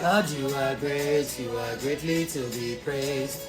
Lord, you are greatly to be praised.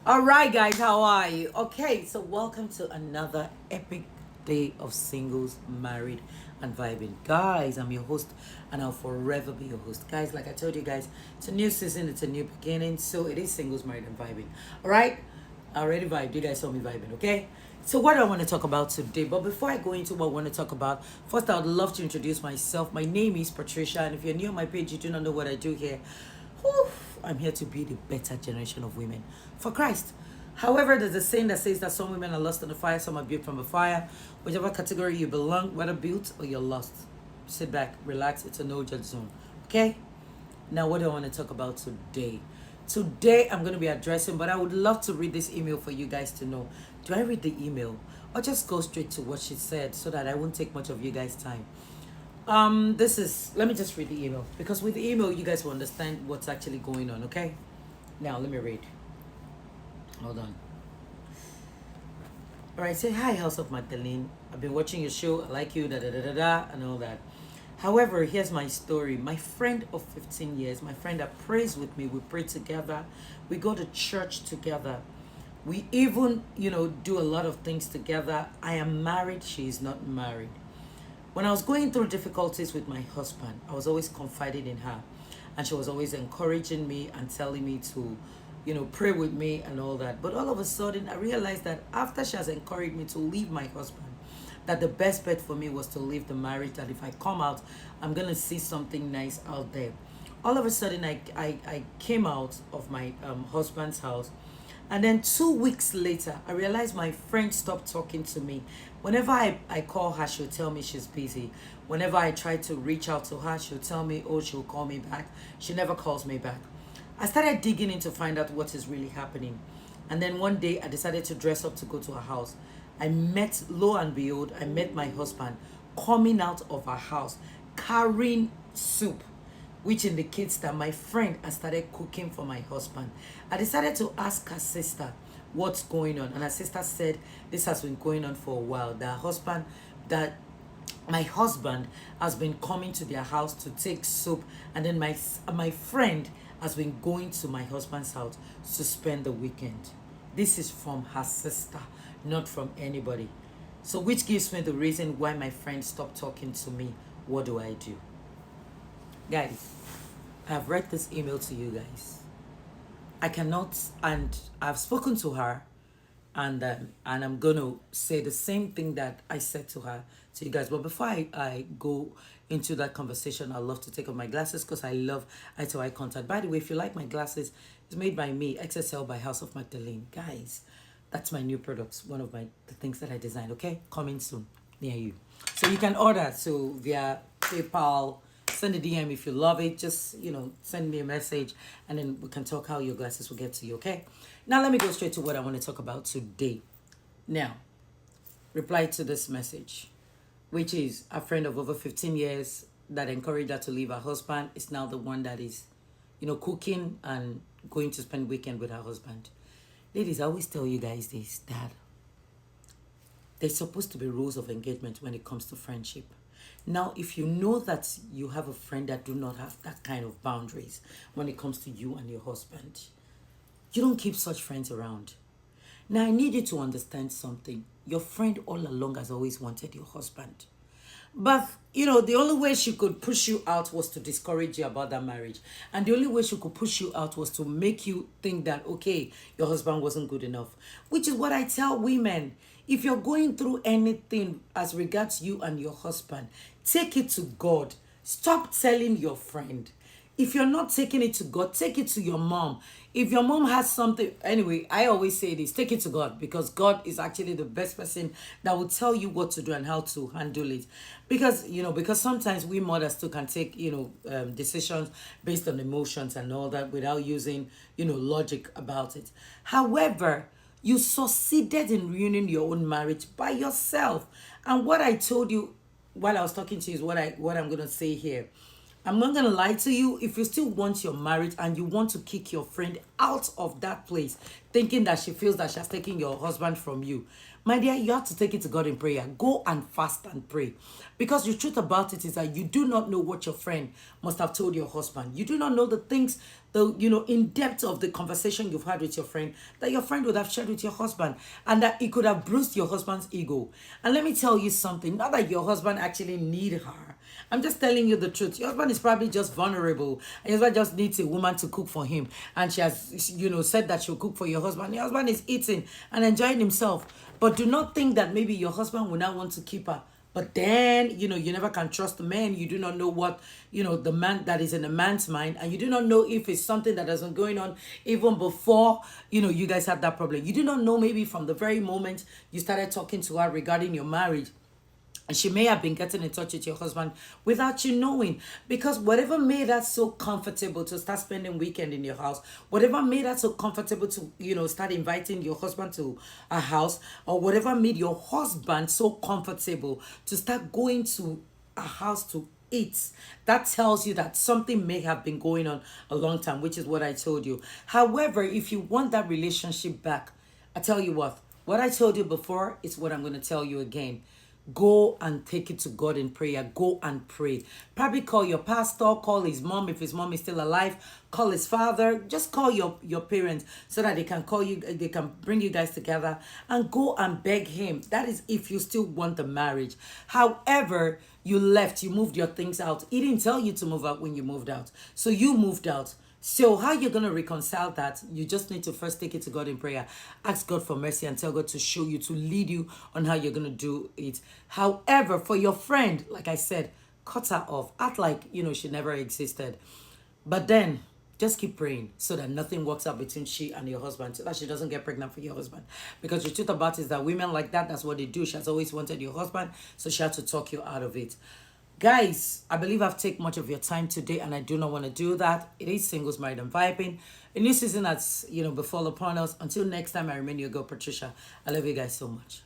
All right, guys, how are you? Okay, so welcome to another epic day of singles, married, and vibing. Guys, I'm your host, and I'll forever be your host. Guys, like I told you guys, it's a new season, it's a new beginning, so it is singles, married, and vibing. All right, I already vibed. You guys saw me vibing, okay? So, what do I want to talk about today? But before I go into what I want to talk about, first, I would love to introduce myself. My name is Patricia, and if you're new on my page, you do not know what I do here. Whew, I'm here to be the better generation of women for Christ. However, there's a saying that says that some women are lost in the fire, some are built from the fire. Whichever category you belong, whether built or you're lost, sit back, relax. It's a no judge zone. Okay? Now, what do I want to talk about today? Today, I'm going to be addressing, but I would love to read this email for you guys to know. Do I read the email or just go straight to what she said so that I won't take much of you guys' time? Let me just read the email because with the email, you guys will understand what's actually going on, okay? Now, let me read. Hold on. All right, say hi, House of Magdalene. I've been watching your show. I like you, da da da da da, and all that. However, here's my story. My friend of 15 years, my friend that prays with me, we pray together. We go to church together. We even, do a lot of things together. I am married. She is not married. When I was going through difficulties with my husband, I was always confiding in her. And she was always encouraging me and telling me to, pray with me and all that. But all of a sudden, I realized that after she has encouraged me to leave my husband, that the best bet for me was to leave the marriage, that if I come out, I'm going to see something nice out there. All of a sudden, I came out of my husband's house. And then 2 weeks later, I realized my friend stopped talking to me. Whenever I call her, she'll tell me she's busy. Whenever I try to reach out to her, she'll tell me, oh, she'll call me back. She never calls me back. I started digging in to find out what is really happening. And then one day, I decided to dress up to go to her house. Lo and behold, I met my husband coming out of her house carrying soup, which indicates that my friend has started cooking for my husband. I decided to ask her sister what's going on. And her sister said this has been going on for a while. That my husband has been coming to their house to take soup. And then my friend has been going to my husband's house to spend the weekend. This is from her sister, not from anybody. So which gives me the reason why my friend stopped talking to me. What do I do? Guys, I've read this email to you guys. I cannot, and I've spoken to her, and I'm gonna say the same thing that I said to her to you guys. But before I go into that conversation, I love to take off my glasses because I love eye-to-eye contact. By the way, if you like my glasses, it's made by me, XSL by House of Magdalene. Guys, that's my new products. One of the things that I designed. Okay, coming soon near you. So you can order via PayPal. Send a DM if you love it. Just, send me a message and then we can talk how your glasses will get to you, okay? Now, let me go straight to what I want to talk about today. Now, reply to this message, which is a friend of over 15 years that encouraged her to leave her husband is now the one that is, cooking and going to spend weekend with her husband. Ladies, I always tell you guys this, that there's supposed to be rules of engagement when it comes to friendship. Now, if you know that you have a friend that do not have that kind of boundaries when it comes to you and your husband, you don't keep such friends around. Now, I need you to understand something. Your friend all along has always wanted your husband. But, the only way she could push you out was to discourage you about that marriage. And the only way she could push you out was to make you think that, okay, your husband wasn't good enough. Which is what I tell women. If you're going through anything as regards you and your husband, take it to God. Stop telling your friend. If you're not taking it to God, take it to your mom. If your mom has something, anyway, I always say this, take it to God, because God is actually the best person that will tell you what to do and how to handle it. Because sometimes we mothers too can take, decisions based on emotions and all that without using, logic about it. However, you succeeded in ruining your own marriage by yourself. And what I told you while I was talking to you is what I'm gonna say here. I'm not gonna lie to you. If you still want your marriage and you want to kick your friend out of that place, thinking that she feels that she has taken your husband from you, my dear, you have to take it to God in prayer. Go and fast and pray. Because the truth about it is that you do not know what your friend must have told your husband. You do not know the things, in depth of the conversation you've had with your friend that your friend would have shared with your husband, and that it could have bruised your husband's ego. And let me tell you something, not that your husband actually need her. I'm just telling you the truth. Your husband is probably just vulnerable. And your husband just needs a woman to cook for him. And she has, said that she'll cook for your husband. Your husband is eating and enjoying himself. But do not think that maybe your husband will not want to keep her. But then, you never can trust the man. You do not know what, the man that is in a man's mind. And you do not know if it's something that has been going on even before, you guys had that problem. You do not know, maybe from the very moment you started talking to her regarding your marriage, and she may have been getting in touch with your husband without you knowing. Because whatever made her so comfortable to start spending weekend in your house, whatever made her so comfortable to, start inviting your husband to a house, or whatever made your husband so comfortable to start going to a house to eat, that tells you that something may have been going on a long time, which is what I told you. However, if you want that relationship back, I tell you what I told you before is what I'm going to tell you again. Go and take it to God in prayer. Go and pray. Probably call your pastor, call his mom if his mom is still alive, call his father, just call your parents so that they can call you, they can bring you guys together and go and beg him. That is if you still want the marriage. However, you left, you moved your things out. He didn't tell you to move out when you moved out. So you moved out. So how you're going to reconcile that? You just need to first take it to God in prayer. Ask God for mercy and tell God to show you, to lead you on how you're going to do it. However, for your friend, like I said, cut her off. Act like, she never existed. But then just keep praying so that nothing works out between she and your husband, so that she doesn't get pregnant for your husband. Because the truth about it is that women like that's what they do. She has always wanted your husband, so she had to talk you out of it. Guys, I believe I've taken much of your time today, and I do not want to do that. It is Singles, Married, and Vibing. A new season that's, befall upon us. Until next time, I remain your girl, Patricia. I love you guys so much.